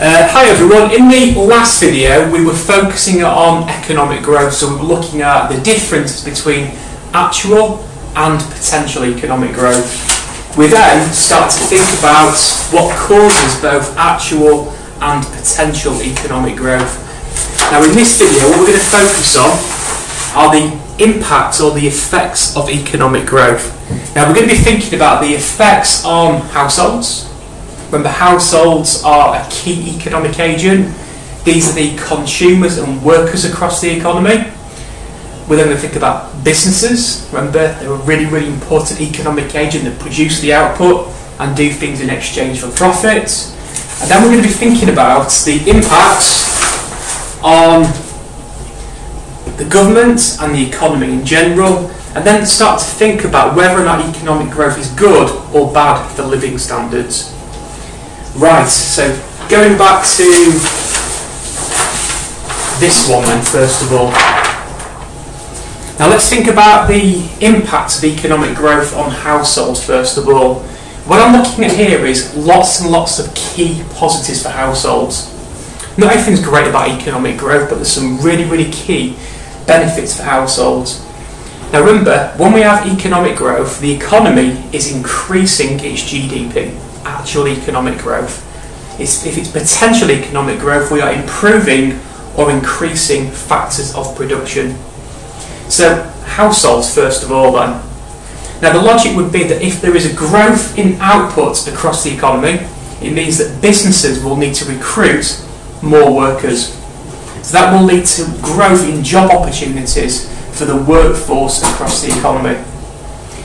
Hi everyone, in the last video we were focusing on economic growth, so we were looking at the difference between actual and potential economic growth. We then start to think about what causes both actual and potential economic growth. Now in this video what we're going to focus on are the impacts or the effects of economic growth. Now we're going to be thinking about the effects on households. Remember, households are a key economic agent. These are the consumers and workers across the economy. We're then going to think about businesses. Remember, they're a really important economic agent that produce the output and do things in exchange for profit. And then we're going to be thinking about the impacts on the government and the economy in general, and then start to think about whether or not economic growth is good or bad for living standards. Right, so going back to this one then, first of all. Now let's think about the impact of economic growth on households first of all. What I'm looking at here is lots and lots of key positives for households. Not everything's great about economic growth, but there's some really key benefits for households. Now remember, when we have economic growth, the economy is increasing its GDP. Actual economic growth. If it's potential economic growth, we are improving or increasing factors of production. So households first of all then. Now the logic would be that if there is a growth in output across the economy, it means that businesses will need to recruit more workers. So that will lead to growth in job opportunities for the workforce across the economy.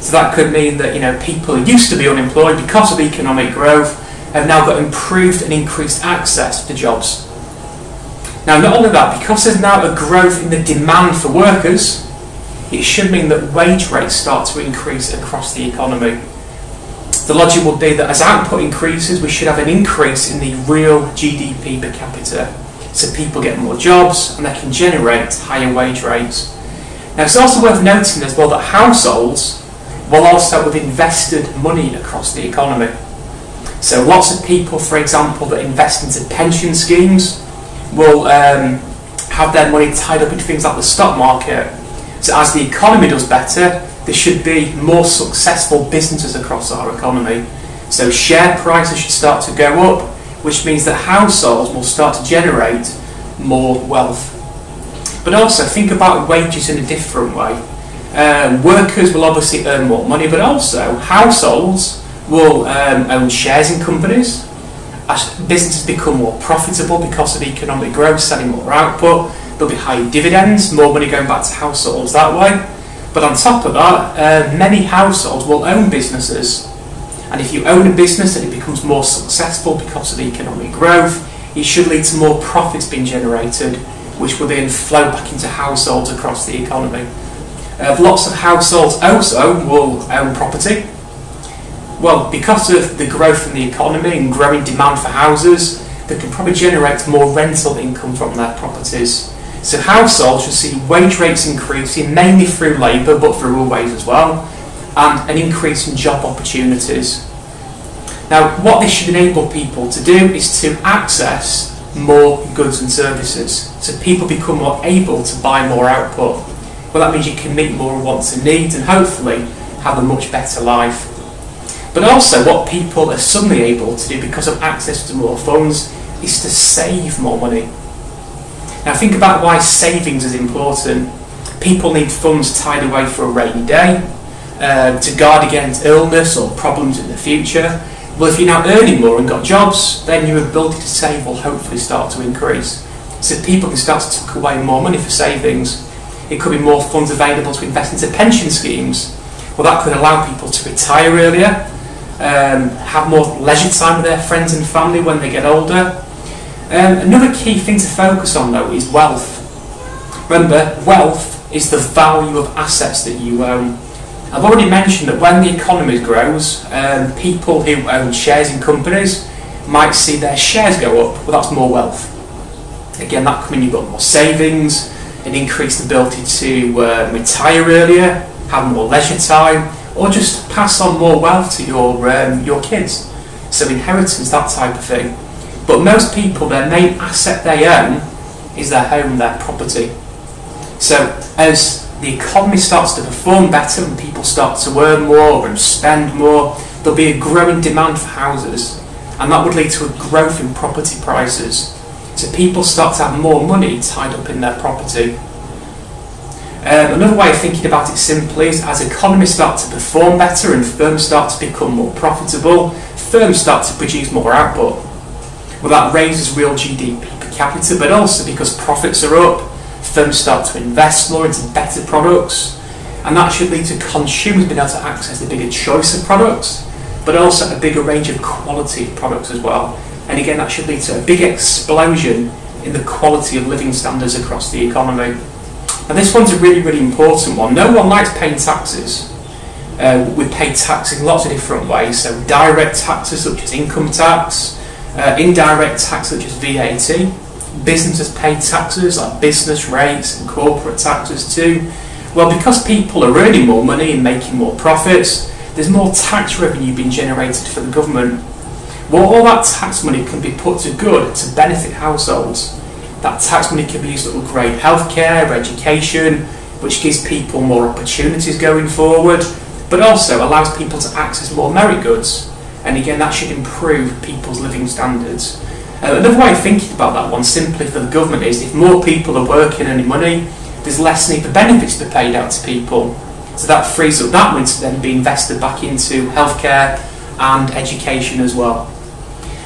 So that could mean that people who used to be unemployed because of economic growth have now got improved and increased access to jobs. Now not only that, because there's now a growth in the demand for workers, it should mean that wage rates start to increase across the economy. The logic would be that as output increases, we should have an increase in the real GDP per capita. So people get more jobs and they can generate higher wage rates. Now it's also worth noting as well that households will also have invested money across the economy. So lots of people, for example, that invest into pension schemes will have their money tied up in things like the stock market. So as the economy does better, there should be more successful businesses across our economy. So share prices should start to go up, which means that households will start to generate more wealth. But also think about wages in a different way. Workers will obviously earn more money, but also households will own shares in companies. As businesses become more profitable because of economic growth, selling more output, there'll be higher dividends, more money going back to households that way. But on top of that, many households will own businesses. And if you own a business and it becomes more successful because of economic growth, it should lead to more profits being generated, which will then flow back into households across the economy. Lots of households also will own property. Well, because of the growth in the economy and growing demand for houses, they can probably generate more rental income from their properties. So households should see wage rates increasing, mainly through labour, but through all ways as well, and an increase in job opportunities. Now, what this should enable people to do is to access more goods and services. So people become more able to buy more output. Well, that means you can meet more wants and needs and hopefully have a much better life. But also what people are suddenly able to do because of access to more funds is to save more money. Now think about why savings is important. People need funds tied away for a rainy day, to guard against illness or problems in the future. Well, if you're now earning more and got jobs, then your ability to save will hopefully start to increase. So people can start to tuck away more money for savings. It could be more funds available to invest into pension schemes. Well, that could allow people to retire earlier, have more leisure time with their friends and family when they get older. Another key thing to focus on though is wealth. Remember, wealth is the value of assets that you own. I've already mentioned that when the economy grows, people who own shares in companies might see their shares go up. Well, that's more wealth. Again, that could mean you've got more savings, an increased ability to retire earlier, have more leisure time, or just pass on more wealth to your kids. So inheritance, that type of thing. But most people, their main asset they own is their home, their property. So as the economy starts to perform better and people start to earn more and spend more, there'll be a growing demand for houses, and that would lead to a growth in property prices. So people start to have more money tied up in their property. Another way of thinking about it simply is, as economies start to perform better and firms start to become more profitable, firms start to produce more output. Well, that raises real GDP per capita, but also because profits are up, firms start to invest more into better products, and that should lead to consumers being able to access a bigger choice of products, but also a bigger range of quality of products as well. And again, that should lead to a big explosion in the quality of living standards across the economy. And this one's a really, really important one. No one likes paying taxes. We pay tax in lots of different ways. So direct taxes such as income tax, indirect tax such as VAT. Businesses pay taxes like business rates and corporate taxes too. Well, because people are earning more money and making more profits, there's more tax revenue being generated for the government. Well, all that tax money can be put to good to benefit households. That tax money can be used to upgrade healthcare, education, which gives people more opportunities going forward, but also allows people to access more merit goods. And again, that should improve people's living standards. Another way of thinking about that one, simply for the government, is if more people are working and earning money, there's less need for benefits to be paid out to people. So that frees up that money to then be invested back into healthcare and education as well.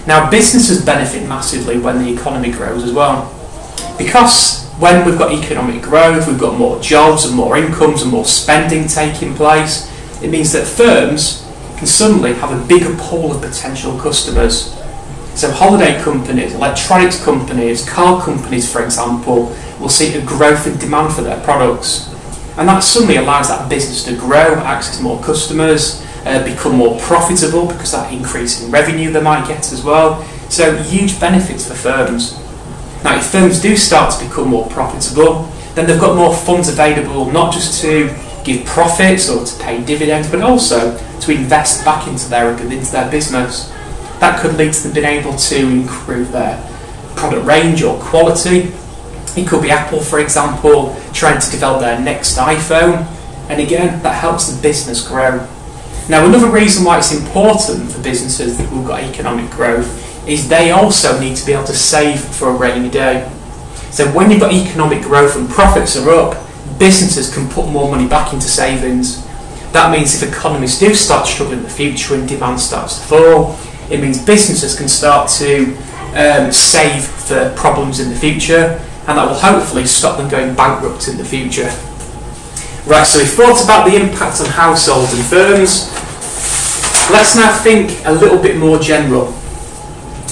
Now, businesses benefit massively when the economy grows as well. Because when we've got economic growth, we've got more jobs and more incomes and more spending taking place, it means that firms can suddenly have a bigger pool of potential customers. So holiday companies, electronics companies, car companies, for example, will see a growth in demand for their products. And that suddenly allows that business to grow, access more customers, become more profitable because that increase in revenue they might get as well. So huge benefits for firms. Now, if firms do start to become more profitable, then they've got more funds available, not just to give profits or to pay dividends, but also to invest back into their business. That could lead to them being able to improve their product range or quality. It could be Apple, for example, trying to develop their next iPhone, and again, that helps the business grow. Now, another reason why it's important for businesses that we've got economic growth is they also need to be able to save for a rainy day. So when you've got economic growth and profits are up, businesses can put more money back into savings. That means if economies do start struggling in the future and demand starts to fall, it means businesses can start to save for problems in the future, and that will hopefully stop them going bankrupt in the future. Right, so we've thought about the impact on households and firms. Let's now think a little bit more general.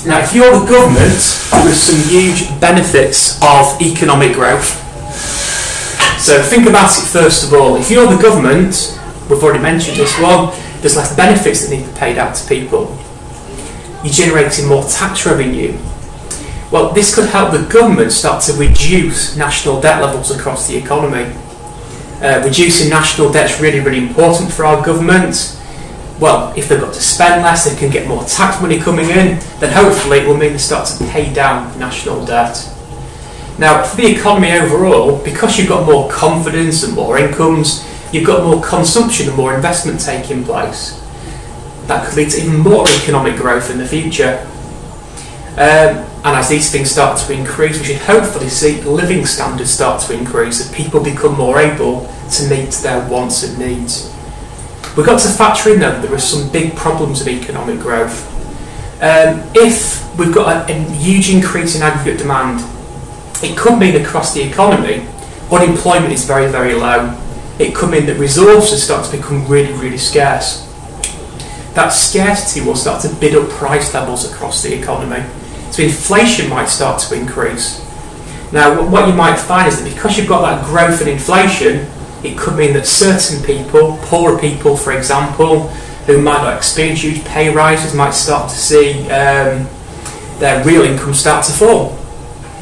Now, if you're the government, there's some huge benefits of economic growth. So think about it first of all. If you're the government, we've already mentioned this one, there's less benefits that need to be paid out to people. You're generating more tax revenue. Well, this could help the government start to reduce national debt levels across the economy. Reducing national debt is really, really important for our government. Well, if they've got to spend less, they can get more tax money coming in, then hopefully it will mean they start to pay down national debt. Now, for the economy overall, because you've got more confidence and more incomes, you've got more consumption and more investment taking place. That could lead to even more economic growth in the future. And as these things start to increase, we should hopefully see living standards start to increase as people become more able to meet their wants and needs. We've got to factor in though that there are some big problems of economic growth. If we've got a huge increase in aggregate demand, it could mean across the economy unemployment is very, very low. It could mean that resources start to become really, really scarce. That scarcity will start to bid up price levels across the economy. So inflation might start to increase. Now, what you might find is that because you've got that growth in inflation, it could mean that certain people, poorer people for example, who might not experience huge pay rises, might start to see their real income start to fall.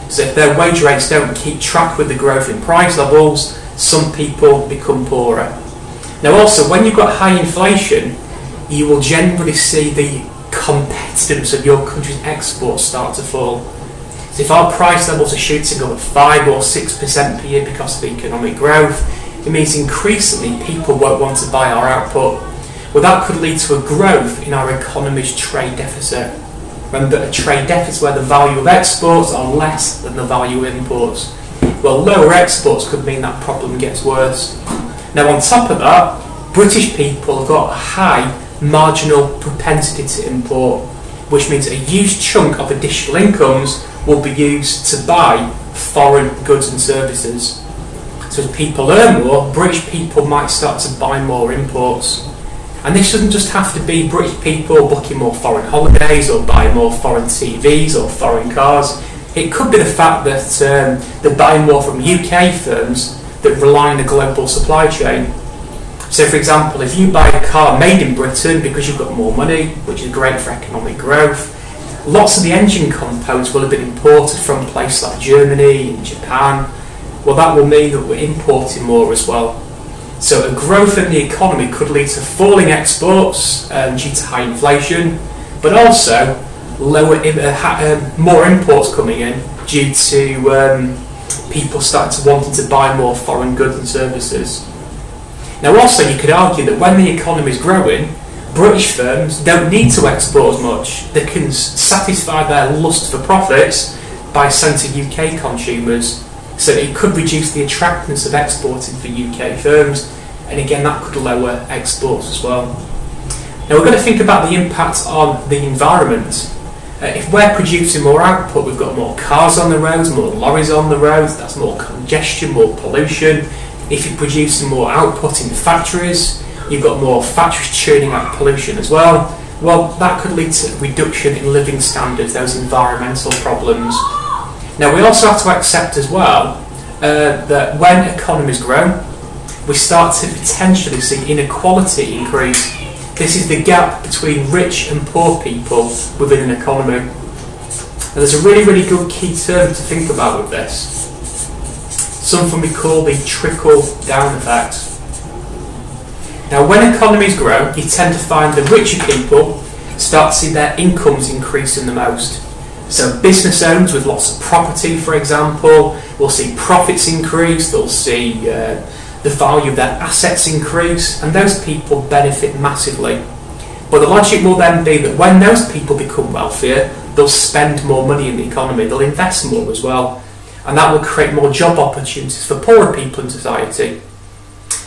So if their wage rates don't keep track with the growth in price levels, some people become poorer. Now also, when you've got high inflation, you will generally see the competitive competitiveness of your country's exports start to fall. So if our price levels are shooting up at 5 or 6% per year because of economic growth, it means increasingly people won't want to buy our output. Well, that could lead to a growth in our economy's trade deficit. Remember, a trade deficit is where the value of exports are less than the value of imports. Well, lower exports could mean that problem gets worse. Now, on top of that, British people have got a high marginal propensity to import, which means a huge chunk of additional incomes will be used to buy foreign goods and services. So as people earn more, British people might start to buy more imports. And this doesn't just have to be British people booking more foreign holidays or buying more foreign TVs or foreign cars. It could be the fact that they're buying more from UK firms that rely on a global supply chain. So for example, if you buy a car made in Britain because you've got more money, which is great for economic growth, lots of the engine components will have been imported from places like Germany and Japan. Well, that will mean that we're importing more as well. So a growth in the economy could lead to falling exports due to high inflation, but also more imports coming in due to people starting to wanting to buy more foreign goods and services. Now also you could argue that when the economy is growing, British firms don't need to export as much. They can satisfy their lust for profits by selling to UK consumers. So it could reduce the attractiveness of exporting for UK firms, and again that could lower exports as well. Now we're going to think about the impact on the environment. If we're producing more output, we've got more cars on the roads, more lorries on the roads, that's more congestion, more pollution. If you're producing more output in factories, you've got more factories churning out pollution as well. Well, that could lead to a reduction in living standards, those environmental problems. Now we also have to accept as well that when economies grow, we start to potentially see inequality increase. This is the gap between rich and poor people within an economy. And there's a really, really good key term to think about with this. Something we call the trickle-down effect. Now when economies grow, you tend to find the richer people start to see their incomes increasing the most. So business owners with lots of property, for example, will see profits increase, they'll see the value of their assets increase, and those people benefit massively. But the logic will then be that when those people become wealthier, they'll spend more money in the economy, they'll invest more as well, and that will create more job opportunities for poorer people in society.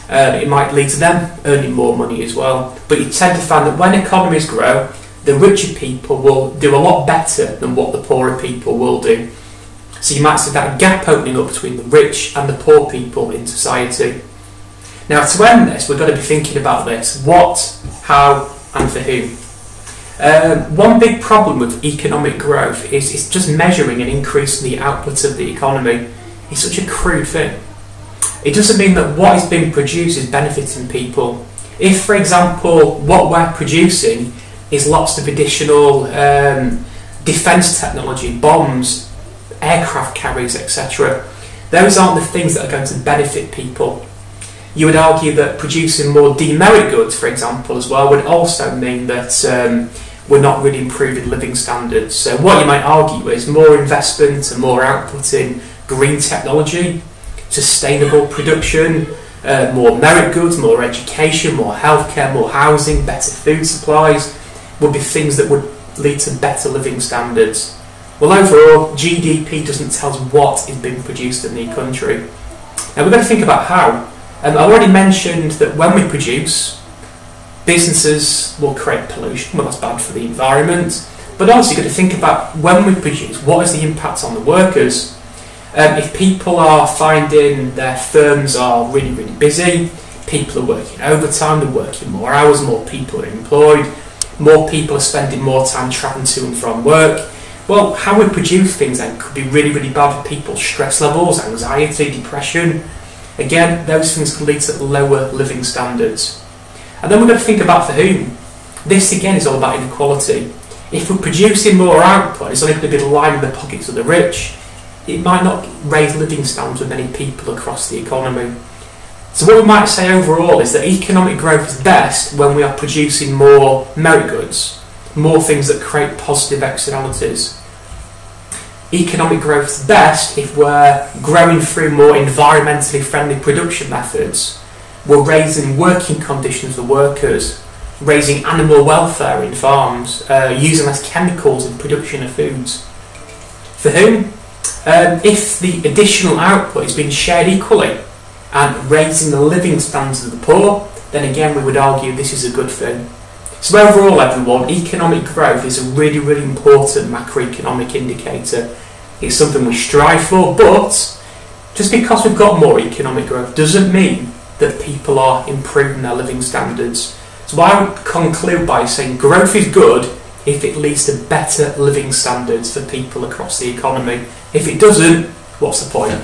It might lead to them earning more money as well, but you tend to find that when economies grow, the richer people will do a lot better than what the poorer people will do. So you might see that gap opening up between the rich and the poor people in society. Now to end this, we're going to be thinking about this: what, how and for whom. One big problem with economic growth is it's just measuring and increasing the output of the economy. It's such a crude thing. It doesn't mean that what is being produced is benefiting people. If, for example, what we're producing is lots of additional defence technology, bombs, aircraft carriers, etc., those aren't the things that are going to benefit people. You would argue that producing more demerit goods, for example, as well, would also mean that we're not really improving living standards. So what you might argue is more investment and more output in green technology, sustainable production, more merit goods, more education, more healthcare, more housing, better food supplies, would be things that would lead to better living standards. Well, overall, GDP doesn't tell us what is being produced in the country. Now we're going to think about how. I've already mentioned that when we produce, businesses will create pollution. Well, that's bad for the environment. But also you've got to think about when we produce, what is the impact on the workers? If people are finding their firms are really, really busy, people are working overtime, they're working more hours, more people are employed, more people are spending more time travelling to and from work. Well, how we produce things then could be really, really bad for people's stress levels, anxiety, depression. Again, those things can lead to lower living standards. And then we're going to think about for whom. This again is all about inequality. If we're producing more output, it's only going to be lining the pockets of the rich. It might not raise living standards of many people across the economy. So what we might say overall is that economic growth is best when we are producing more merit goods, more things that create positive externalities. Economic growth is best if we're growing through more environmentally friendly production methods. We're raising working conditions for workers, raising animal welfare in farms, using less chemicals in production of foods. For whom? If the additional output is being shared equally and raising the living standards of the poor, then again we would argue this is a good thing. So overall, everyone, economic growth is a really, really important macroeconomic indicator. It's something we strive for, but just because we've got more economic growth doesn't mean that people are improving their living standards. So I would conclude by saying growth is good if it leads to better living standards for people across the economy. If it doesn't, what's the point?